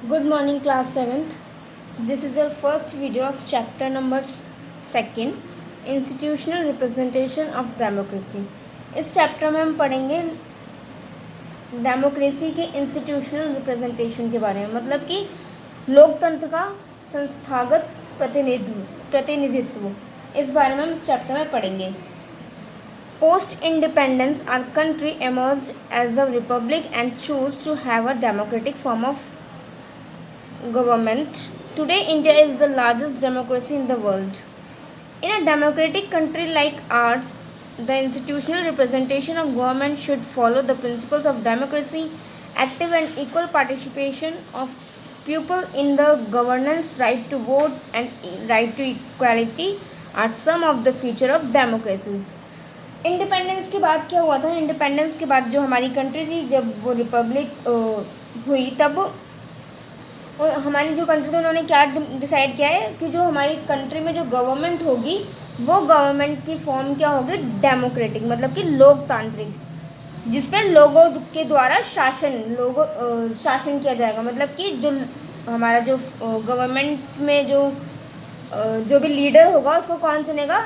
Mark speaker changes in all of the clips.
Speaker 1: Good morning, class 7th. This is your first video of chapter number 2, Institutional Representation of Democracy. इस chapter में हम पढ़ेंगे democracy के institutional representation के बारे में, मतलब कि लोकतंत्र का संस्थागत प्रतिनिधित्व इस बारे में हम इस चैप्टर में पढ़ेंगे. Post independence, our country emerged as a republic and chose to have a democratic form of government. Today, India is the largest democracy in the world. In a democratic country like ours, the institutional representation of government should follow the principles of democracy, active and equal participation of people in the governance, right to vote and right to equality are some of the feature of democracies. Independence के बाद क्या हुआ था? Independence के बाद जो हमारी country थी, जब वो रिपब्लिक हुई, तब हमारी जो कंट्री थी उन्होंने क्या डिसाइड किया है कि जो हमारी कंट्री में जो गवर्नमेंट होगी वो गवर्नमेंट की फॉर्म क्या होगी? डेमोक्रेटिक, मतलब कि लोकतांत्रिक, जिस पर लोगों के द्वारा शासन किया जाएगा. मतलब कि जो हमारा जो गवर्नमेंट में जो भी लीडर होगा उसको कौन चुनेगा?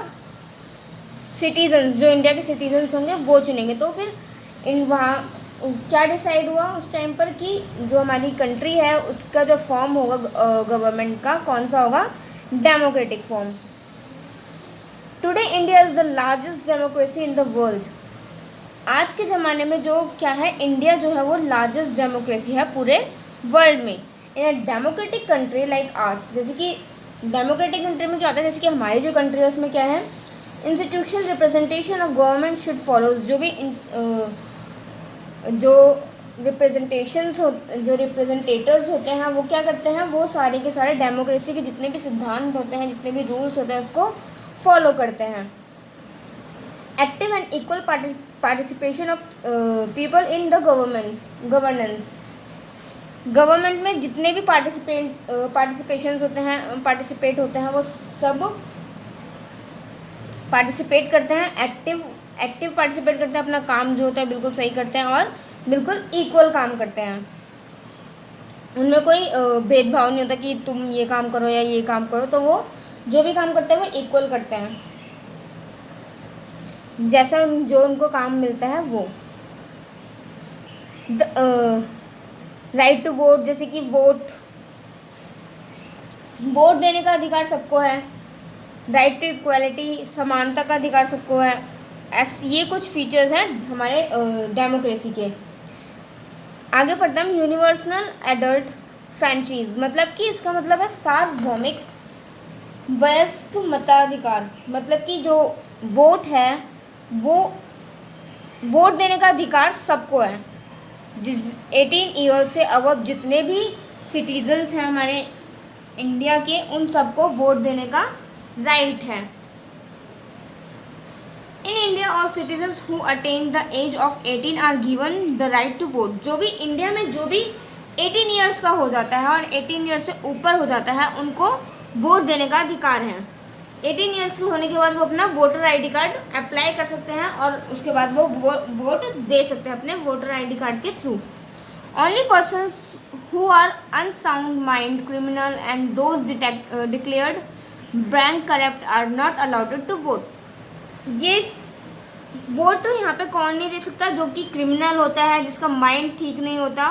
Speaker 1: सिटीजन्स, जो इंडिया के सिटीजन्स होंगे वो चुनेंगे. तो फिर वहाँ क्या डिसाइड हुआ उस टाइम पर कि जो हमारी कंट्री है उसका जो फॉर्म होगा गवर्नमेंट का, कौन सा होगा? Democratic form. Today India is the largest democracy in the world. आज के ज़माने में जो क्या है, इंडिया जो है वो लार्जेस्ट डेमोक्रेसी है पूरे वर्ल्ड में. In a democratic country like ours, जैसे कि डेमोक्रेटिक कंट्री में क्या होता है, जैसे कि हमारी जो कंट्री है उसमें क्या है, institutional representation of government should follow. जो रिप्रेजेंटेशंस हो, जो रिप्रेजेंटेटर्स होते हैं वो क्या करते हैं, वो सारे के सारे डेमोक्रेसी के जितने भी सिद्धांत होते हैं, जितने भी रूल्स होते हैं उसको फॉलो करते हैं. Active and equal participation of people in the governance. Government में जितने भी पार्टिसिपेट होते हैं वो सब पार्टिसिपेट करते हैं. एक्टिव पार्टिसिपेट करते हैं, अपना काम जो होता है बिल्कुल सही करते हैं और बिल्कुल इक्वल काम करते हैं. उनमें कोई भेदभाव नहीं होता कि तुम ये काम करो या ये काम करो. तो वो जो भी काम करते हैं वो इक्वल करते हैं, जैसा जो उनको काम मिलता है वो. राइट टू वोट, जैसे कि वोट देने का अधिकार सबको है. राइट टू इक्वालिटी, समानता का अधिकार सबको है. ये कुछ फीचर्स हैं हमारे डेमोक्रेसी के. आगे पढ़ते हैं यूनिवर्सल एडल्ट फ्रेंचाइज, मतलब कि इसका मतलब है सार्वभौमिक वयस्क मताधिकार. मतलब कि जो वोट है वो वोट देने का अधिकार सबको है. जिस 18 ईयर्स से अबव जितने भी सिटीजन्स हैं हमारे इंडिया के, उन सबको वोट देने का राइट है. In India all citizens who attain the age of 18 are given the right to vote. जो भी इंडिया में जो भी 18 ईयर्स का हो जाता है और 18 ईयर्स से ऊपर हो जाता है उनको वोट देने का अधिकार है. 18 ईयर्स के होने के बाद वो अपना वोटर आईडी कार्ड अप्लाई कर सकते हैं और उसके बाद वो वोट दे सकते हैं अपने वोटर आईडी कार्ड के through. Only persons who are unsound mind, criminal and those declared bank corrupt are not allowed to vote. ये वोट तो यहाँ पे कौन नहीं दे सकता? जो कि क्रिमिनल होता है, जिसका माइंड ठीक नहीं होता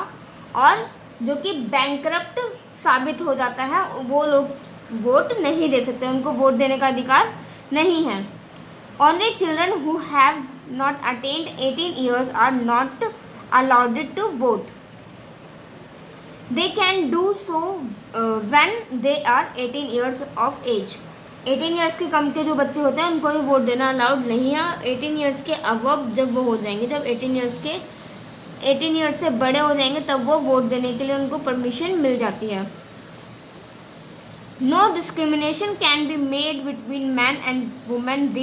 Speaker 1: और जो कि बैंकरप्ट साबित हो जाता है, वो लोग वोट नहीं दे सकते, उनको वोट देने का अधिकार नहीं है. Only children who have not attained 18 years are not allowed to vote. They can do so when they are 18 years of age. 18 years के कम के जो बच्चे होते हैं उनको भी वोट देना अलाउड नहीं है. 18 ईयर्स के अबव जब वो हो जाएंगे, जब 18 ईयर्स से बड़े हो जाएंगे, तब वो वोट देने के लिए उनको परमिशन मिल जाती है. No discrimination can be made between man and women,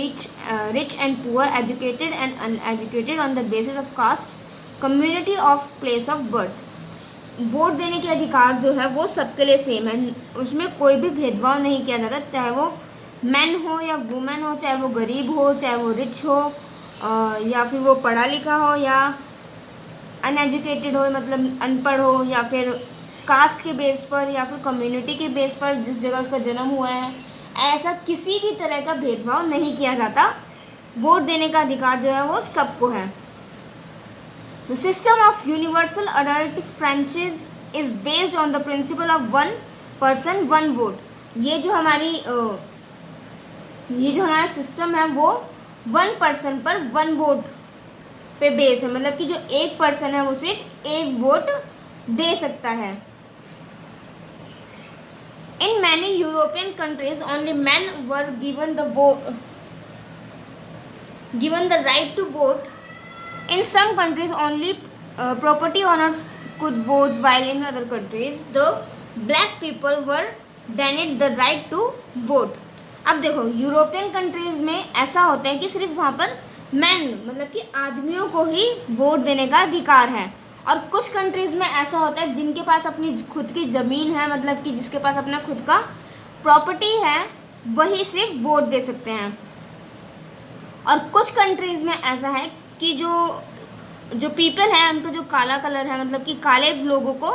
Speaker 1: rich and poor, educated and uneducated on the basis of caste, community of place of birth. Vote देने के अधिकार जो है वो सबके लिए सेम है, उसमें कोई भी भेदभाव नहीं किया जाता, चाहे वो मैन हो या वुमेन हो, चाहे वो गरीब हो, चाहे वो रिच हो, या फिर वो पढ़ा लिखा हो या अनएजुकेटेड हो, मतलब अनपढ़ हो, या फिर कास्ट के बेस पर या फिर कम्युनिटी के बेस पर, जिस जगह उसका जन्म हुआ है, ऐसा किसी भी तरह का भेदभाव नहीं किया जाता। वोट देने का अधिकार जो है वो सबको है। The system of universal adult franchise is based on the principle of one person one vote. ये जो हमारा सिस्टम है वो वन पर्सन पर वन वोट पे बेस है, मतलब कि जो एक पर्सन है वो सिर्फ एक वोट दे सकता है। In many European countries only man were given the right to vote. In some countries only property owners could vote, while in other countries the black people were denied the right to vote। अब देखो, European countries में ऐसा होता है कि सिर्फ वहाँ पर मैन, मतलब कि आदमियों को ही वोट देने का अधिकार है, और कुछ कंट्रीज में ऐसा होता है जिनके पास अपनी खुद की ज़मीन है, मतलब कि जिसके पास अपना खुद का प्रॉपर्टी है, वही सिर्फ वोट दे सकते हैं। और कुछ कंट्रीज में ऐसा है कि जो पीपल है उनको जो काला कलर है, मतलब कि काले लोगों को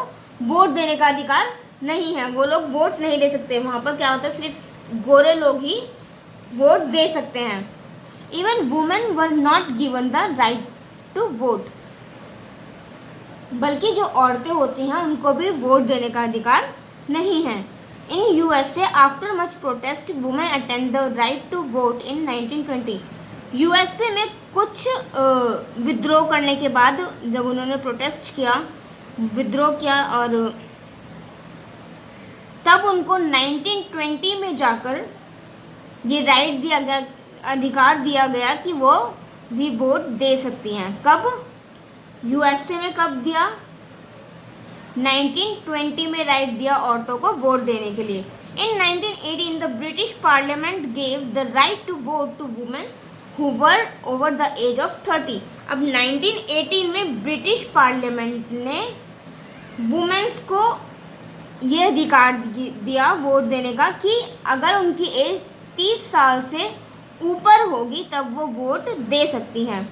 Speaker 1: वोट देने का अधिकार नहीं है, वो लोग वोट नहीं दे सकते। वहाँ पर क्या होता है, सिर्फ गोरे लोग ही वोट दे सकते हैं। Even women were not given the right to vote, बल्कि जो औरतें होती हैं उनको भी वोट देने का अधिकार नहीं है। In USA after much protest women attend the right to vote in 1920। USA में कुछ विद्रोह करने के बाद, जब उन्होंने प्रोटेस्ट किया, विद्रोह किया, और तब उनको 1920 में जाकर ये राइट दिया गया, अधिकार दिया गया कि वो भी वोट दे सकती हैं। कब? यूएसए में कब दिया? 1920 में राइट दिया औरतों को वोट देने के लिए। In 1918 the British parliament gave the right to vote to women who were over the age of 30। अब 1918 में ब्रिटिश पार्लियामेंट ने वुमेन्स को ये अधिकार दिया वोट देने का कि अगर उनकी एज 30 साल से ऊपर होगी तब वो वोट दे सकती हैं।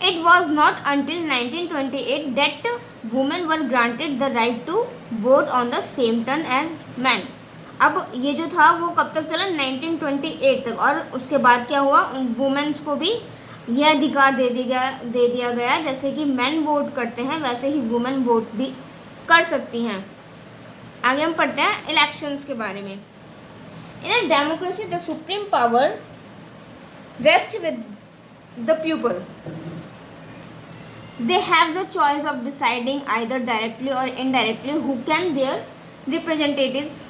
Speaker 1: It was not until 1928 that women were granted the right to vote on the same term as men। अब ये जो था वो कब तक चला? 1928 तक। और उसके बाद क्या हुआ, वुमेन्स को भी यह अधिकार दे दिया गया जैसे कि मेन वोट करते हैं वैसे ही वुमेन वोट भी कर सकती हैं। आगे हम पढ़ते हैं इलेक्शंस के बारे में। In a democracy the supreme power rest with the people. They have the choice of deciding either directly और indirectly who can their representatives.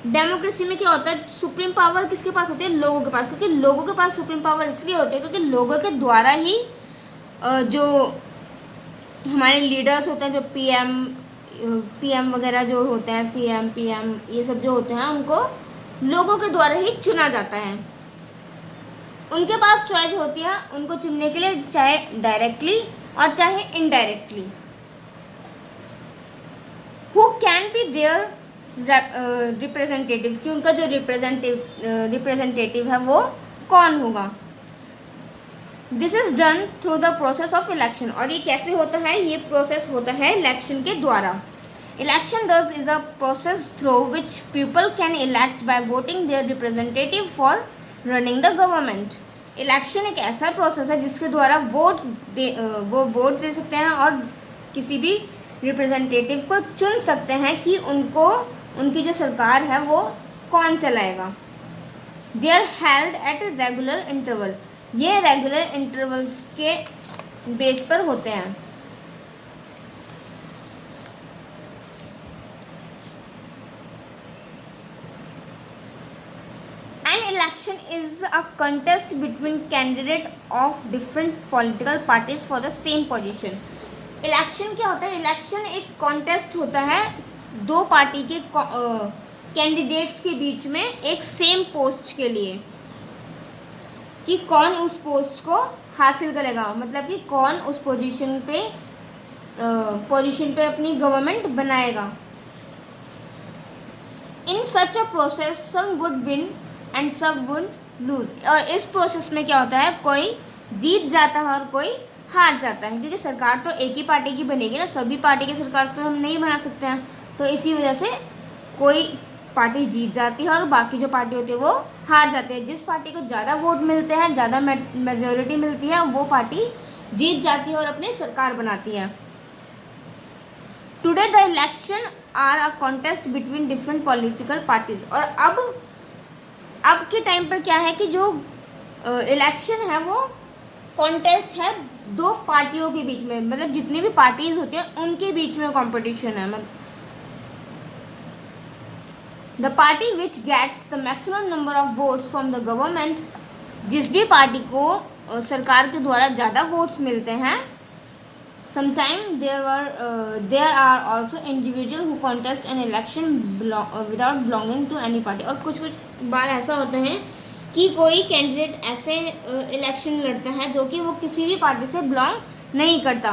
Speaker 1: Democracy में क्या होता है, सुप्रीम पावर किसके पास होती है? लोगों के पास। क्योंकि लोगों के पास सुप्रीम पावर इसलिए होती है क्योंकि लोगों के द्वारा ही जो हमारे लीडर्स होते हैं, जो पीएम वगैरह जो होते हैं, सीएम पीएम ये सब जो होते हैं, उनको लोगों के द्वारा ही चुना जाता है। उनके पास चॉइस होती है उनको चुनने के लिए, चाहे डायरेक्टली और चाहे indirectly. Who can be their representative, कि उनका जो रिप्रेजेंटेटिव है वो कौन होगा। This is done through the process of election. और ये कैसे होता है? ये प्रोसेस होता है इलेक्शन के द्वारा। Election thus is a process through which people can elect by voting their representative for running the government. Election एक ऐसा प्रोसेस है जिसके द्वारा वो वोट दे सकते हैं और किसी भी रिप्रेजेंटेटिव को चुन सकते हैं कि उनकी जो सरकार है वो कौन चलाएगा। They are held at regular interval. ये रेगुलर इंटरवल्स के बेस पर होते हैं। An election is a contest between candidate of different political parties for the same position. Election क्या होता है? इलेक्शन एक कॉन्टेस्ट होता है दो पार्टी के कैंडिडेट्स के बीच में एक सेम पोस्ट के लिए, कि कौन उस पोस्ट को हासिल करेगा, मतलब कि कौन उस पोजीशन पे अपनी गवर्नमेंट बनाएगा। In such a process some would win and some would lose. और इस प्रोसेस में क्या होता है, कोई जीत जाता है और कोई हार जाता है, क्योंकि सरकार तो एक ही पार्टी की बनेगी ना, सभी पार्टी की सरकार तो हम नहीं बना सकते हैं। तो इसी वजह से कोई पार्टी जीत जाती है और बाकी जो पार्टी होती है वो हार जाती है। जिस पार्टी को ज़्यादा वोट मिलते हैं, ज़्यादा मेजोरिटी मिलती है, वो पार्टी जीत जाती है और अपनी सरकार बनाती है। Today the election are a contest between different political parties. और अब के टाइम पर क्या है कि जो इलेक्शन है वो कॉन्टेस्ट है दो पार्टियों के बीच में, मतलब जितनी भी पार्टीज होती हैं उनके बीच में कंपटीशन है। मतलब the party which gets the maximum number of votes from the government, जिस भी पार्टी को सरकार के द्वारा ज़्यादा वोट्स मिलते हैं। Sometime there are also individual who contest an election without belonging to any party. और कुछ बार ऐसा होता है कि कोई कैंडिडेट ऐसे इलेक्शन लड़ता है जो कि वो किसी भी पार्टी से बिलोंग नहीं करता।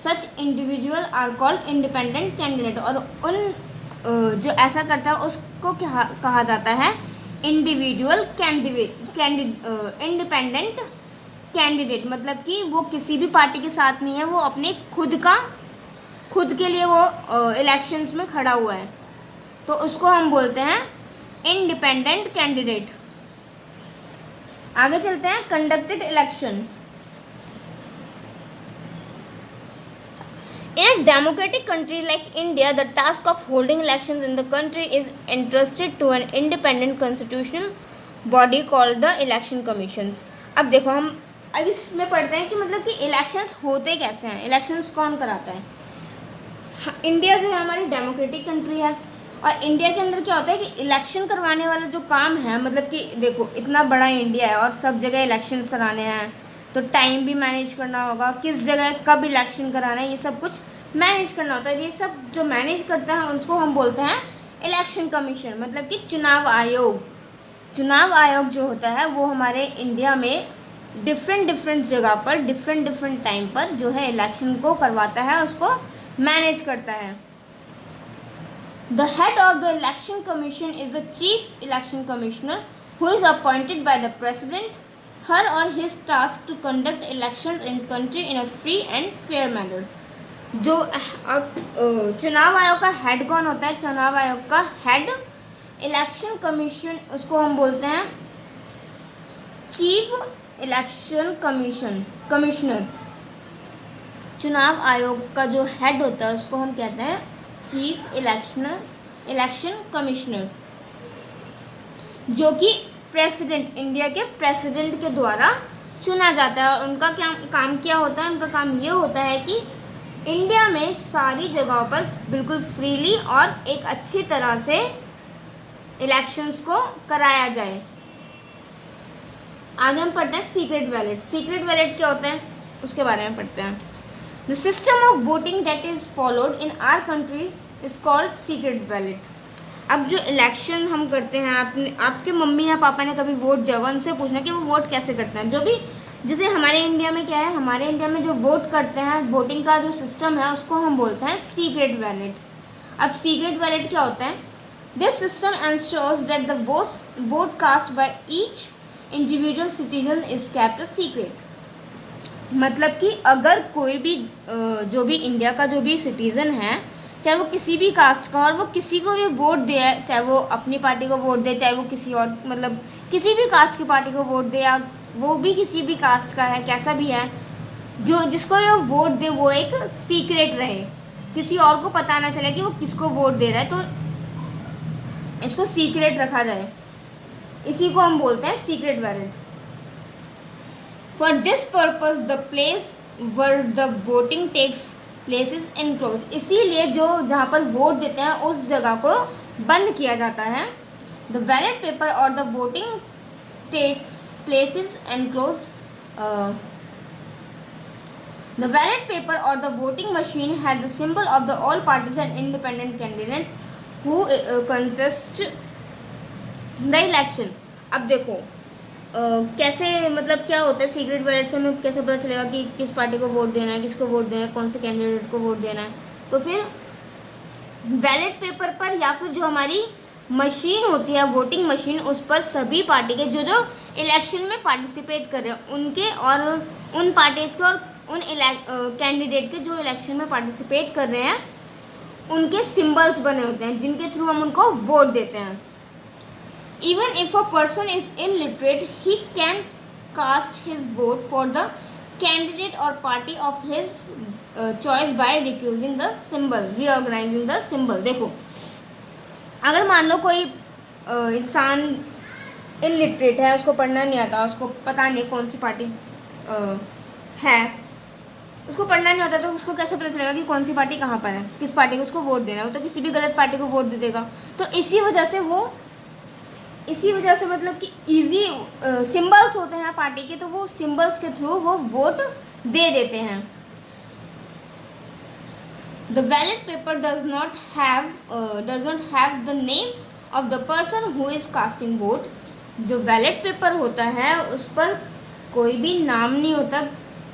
Speaker 1: Such individual are called independent candidate. और उन जो ऐसा करता है उसको क्या कहा जाता है? Individual independent candidate. मतलब कि वो किसी भी पार्टी के साथ नहीं है, वो अपने खुद के लिए वो इलेक्शंस में खड़ा हुआ है, तो उसको हम बोलते हैं इंडिपेंडेंट कैंडिडेट। आगे चलते हैं। Conducted elections. In a democratic country like India, the task of holding elections in the country is entrusted to an independent constitutional body called the election commissions. अब देखो, हम अब इसमें पढ़ते हैं कि मतलब कि इलेक्शंस होते कैसे हैं, इलेक्शंस कौन कराता है। इंडिया जो है हमारी डेमोक्रेटिक कंट्री है, और इंडिया के अंदर क्या होता है कि इलेक्शन करवाने वाला जो काम है, मतलब कि देखो इतना बड़ा इंडिया है और सब जगह इलेक्शंस कराने हैं, तो टाइम भी मैनेज करना होगा, किस जगह कब इलेक्शन कराना है, ये सब कुछ मैनेज करना होता है। ये सब जो मैनेज करता है उसको हम बोलते हैं इलेक्शन कमीशन, मतलब कि चुनाव आयोग। चुनाव आयोग जो होता है वो हमारे इंडिया में डिफरेंट जगह पर डिफरेंट टाइम पर जो है इलेक्शन को करवाता है, उसको मैनेज करता है। The head of the election commission is the chief election commissioner who is appointed by the president. Her or his task to conduct elections in country in a free and fair manner। जो चुनाव आयोग का head कौन होता है? चुनाव आयोग का हेड इलेक्शन कमीशन, उसको हम बोलते हैं चीफ इलेक्शन कमिश्नर। चुनाव आयोग का जो हेड होता है उसको हम कहते हैं चीफ इलेक्शन कमिश्नर, जो कि प्रेसिडेंट, इंडिया के प्रेसिडेंट के द्वारा चुना जाता है। और उनका क्या काम क्या होता है? उनका काम ये होता है कि इंडिया में सारी जगहों पर बिल्कुल फ्रीली और एक अच्छी तरह से इलेक्शंस को कराया जाए। आगे हम पढ़ते हैं सीक्रेट बैलेट। सीक्रेट बैलेट क्या होता है उसके बारे में पढ़ते हैं। The system of voting that is followed in our country is called secret ballot. अब जो इलेक्शन हम करते हैं, आपके मम्मी या पापा ने कभी वोट दिया होगा, उनसे पूछना कि वो वोट कैसे करते हैं। जो भी जैसे हमारे इंडिया में क्या है, हमारे इंडिया में जो वोट करते हैं, वोटिंग का जो सिस्टम है उसको हम बोलते हैं सीक्रेट बैलेट। अब सीक्रेट बैलेट क्या होता है? This system ensures that the vote cast by each individual citizen is kept secret. मतलब कि अगर कोई भी जो भी इंडिया का जो भी सिटीज़न है, चाहे वो किसी भी कास्ट का, और वो किसी को भी वोट दे, चाहे वो अपनी पार्टी को वोट दे, चाहे वो किसी और मतलब किसी भी कास्ट की पार्टी को वोट दे, या वो भी किसी भी कास्ट का है, कैसा भी है, जो जिसको भी वो वोट दे वो एक सीक्रेट रहे, किसी और को पता ना चले कि वो किसको वोट दे रहा है, तो इसको सीक्रेट रखा जाए। इसी को हम बोलते हैं secret ballot. For this purpose the place where the voting takes places enclose. इसीलिए जो जहाँ पर वोट देते हैं उस जगह को बंद किया जाता है। द बैलेट पेपर और the voting takes places enclose. The ballot paper और the voting machine has the symbol of the all parties and independent candidate who contest the election. अब देखो कैसे, मतलब क्या होता है सीक्रेट बैलेट से हमें कैसे पता चलेगा कि किस पार्टी को वोट देना है, किसको वोट देना है, कौन से कैंडिडेट को वोट देना है। तो फिर बैलेट पेपर पर या फिर जो हमारी मशीन होती है वोटिंग मशीन, उस पर सभी पार्टी के जो इलेक्शन में पार्टिसिपेट कर रहे हैं उनके और उन पार्टीज के और उन कैंडिडेट के जो इलेक्शन में पार्टिसिपेट कर रहे हैं उनके सिंबल्स बने होते हैं जिनके थ्रू हम उनको वोट देते हैं. Even if a person is illiterate he can cast his vote for the candidate और party of his choice by recognising the symbol, reorganising the symbol. देखो, अगर मान लो कोई इंसान इलिटरेट है, उसको पढ़ना नहीं आता, उसको पता नहीं कौन सी पार्टी है, उसको पढ़ना नहीं होता, तो उसको कैसे पता चलेगा कि कौन सी पार्टी कहाँ पर है, किस पार्टी को उसको वोट देना है. वो तो किसी भी गलत पार्टी को वोट दे देगा. तो इसी वजह से मतलब कि इजी सिंबल्स होते हैं पार्टी के, तो वो सिंबल्स के थ्रू वो वोट दे देते हैं. The ballot paper does not have the name of the person who is casting vote. जो बैलेट पेपर होता है उस पर कोई भी नाम नहीं होता,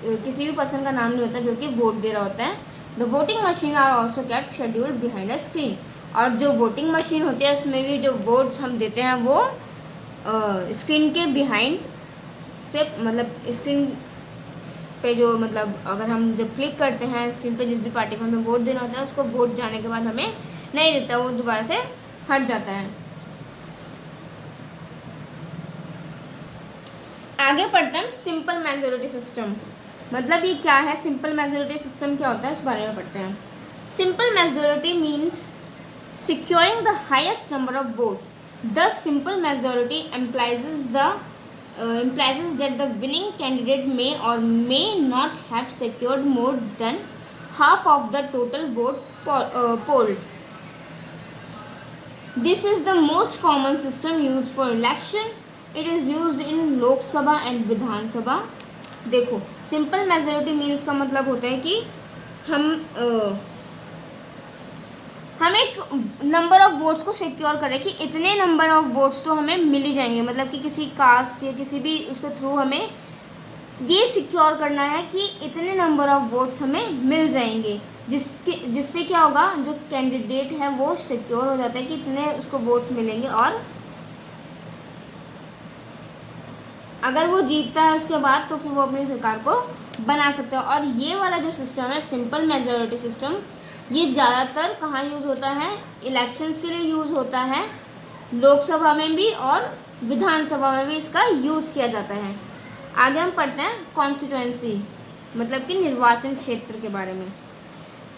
Speaker 1: किसी भी पर्सन का नाम नहीं होता जो कि वोट दे रहा होता है. The voting machine are also kept scheduled behind a screen. और जो वोटिंग मशीन होती है उसमें भी जो वोट्स हम देते हैं वो स्क्रीन के बिहाइंड से, मतलब स्क्रीन पे जो, मतलब अगर हम जब क्लिक करते हैं स्क्रीन पे जिस भी पार्टी को हमें वोट देना होता है उसको वोट जाने के बाद हमें नहीं देता, वो दोबारा से हट जाता है. आगे पढ़ते हैं सिंपल मेजोरिटी सिस्टम. मतलब ये क्या है, सिंपल मेजोरिटी सिस्टम क्या होता है उस बारे में पढ़ते हैं. Simple majority means securing the highest number of votes. Thus simple majority implies that the winning candidate may or may not have secured more than half of the total vote polled. This is the most common system used for election. It is used in Lok Sabha and Vidhan Sabha. देखो, simple majority means का मतलब होता है कि हम एक number of votes को secure करें कि इतने नंबर ऑफ वोट्स तो हमें मिल ही जाएंगे. मतलब कि किसी कास्ट या किसी भी उसके थ्रू हमें ये सिक्योर करना है कि इतने नंबर ऑफ वोट्स हमें मिल जाएंगे, जिससे क्या होगा, जो कैंडिडेट है वो सिक्योर हो जाता है कि इतने उसको वोट्स मिलेंगे और अगर वो जीतता है उसके बाद तो फिर वो अपनी सरकार को बना सकता है. और ये वाला जो सिस्टम है सिंपल मेजोरिटी सिस्टम, ये ज़्यादातर कहाँ यूज़ होता है, इलेक्शंस के लिए यूज़ होता है, लोकसभा में भी और विधानसभा में भी इसका यूज़ किया जाता है. आगे हम पढ़ते हैं कॉन्स्टिट्यूएंसी, मतलब कि निर्वाचन क्षेत्र के बारे में.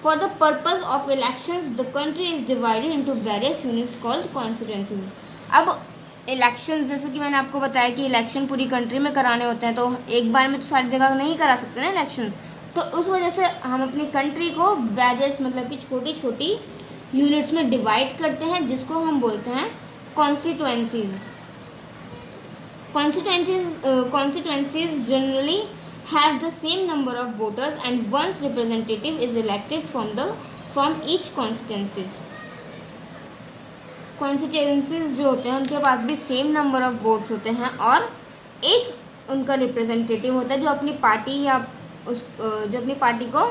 Speaker 1: For the purpose of elections the country is divided into various units called constituencies. अब इलेक्शंस, जैसे कि मैंने आपको बताया कि इलेक्शन पूरी कंट्री में कराने होते हैं, तो एक बार में तो सारी जगह नहीं करा सकते ना इलेक्शंस. तो उस वजह से हम अपनी कंट्री को वेरियस, मतलब कि छोटी छोटी यूनिट्स में डिवाइड करते हैं, जिसको हम बोलते हैं constituencies. Constituencies generally have the same number of voters and one's representative is elected from each constituency. Constituencies जो होते हैं उनके पास भी सेम नंबर ऑफ वोट्स होते हैं और एक उनका रिप्रेजेंटेटिव होता है जो अपनी पार्टी या जो अपनी पार्टी को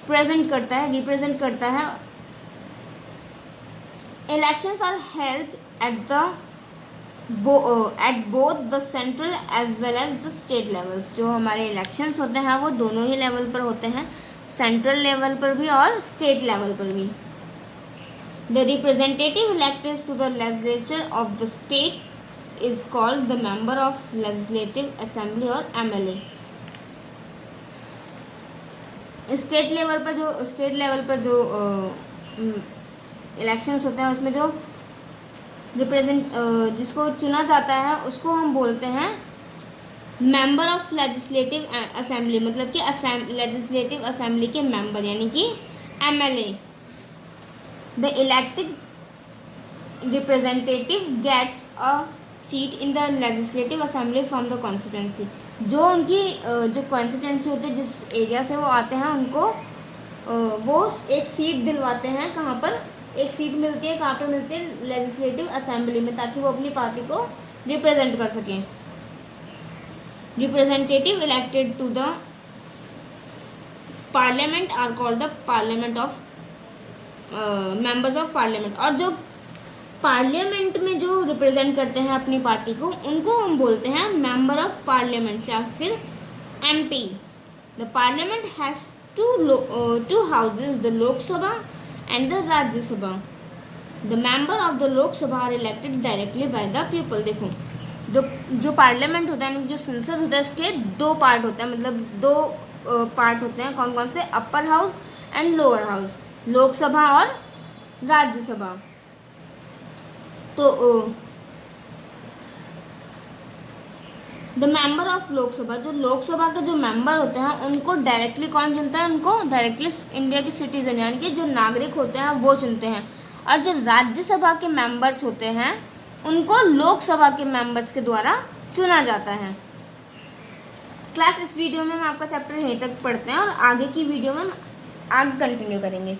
Speaker 1: रिप्रेजेंट करता है. Elections are held at both the central as well as the state levels. जो हमारे इलेक्शंस होते हैं वो दोनों ही लेवल पर होते हैं, सेंट्रल लेवल पर भी और स्टेट लेवल पर भी. The representative elected to the legislature of the state is called the member of legislative assembly or MLA. State level पर जो इलेक्शंस होते हैं उसमें जो जिसको चुना जाता है उसको हम बोलते हैं मेंबर ऑफ लेजिस्लेटिव असेंबली, मतलब कि लेजिस्लेटिव असेंबली के मेंबर, यानी कि MLA. The elected representative gets a seat in the legislative assembly from the constituency. जो उनकी जो कॉन्स्टिट्यूएंसी होती है, जिस एरिया से वो आते हैं, उनको वो एक सीट दिलवाते हैं. कहाँ पर एक सीट मिलती है, कहाँ पे मिलती है, लेजिस्लेटिव असेंबली में, ताकि वो अपनी पार्टी को रिप्रेजेंट कर सकें. Representative elected to the parliament are called the parliament of members of parliament. और जो पार्लियामेंट में जो रिप्रेजेंट करते हैं अपनी पार्टी को, उनको हम बोलते हैं मेंबर ऑफ पार्लियामेंट या फिर MP. The parliament has two houses, the Lok Sabha and the Rajya Sabha. The member of the Lok Sabha are elected directly by the people. देखो जो पार्लियामेंट होता है यानी जो संसद होता है उसके दो पार्ट होते हैं, मतलब दो पार्ट होते हैं. कौन कौन से? Upper house and lower house, Lok Sabha और राज्यसभा. तो द मेंबर ऑफ लोकसभा, जो लोकसभा के जो मेंबर होते हैं उनको डायरेक्टली कौन चुनता है? उनको डायरेक्टली इंडिया के सिटीजन यानी कि जो नागरिक होते हैं वो चुनते हैं. और जो राज्यसभा के मेंबर्स होते हैं उनको लोकसभा के मेंबर्स के द्वारा चुना जाता है. क्लास, इस वीडियो में हम आपका चैप्टर यहीं तक पढ़ते हैं और आगे की वीडियो में हम आगे कंटिन्यू करेंगे.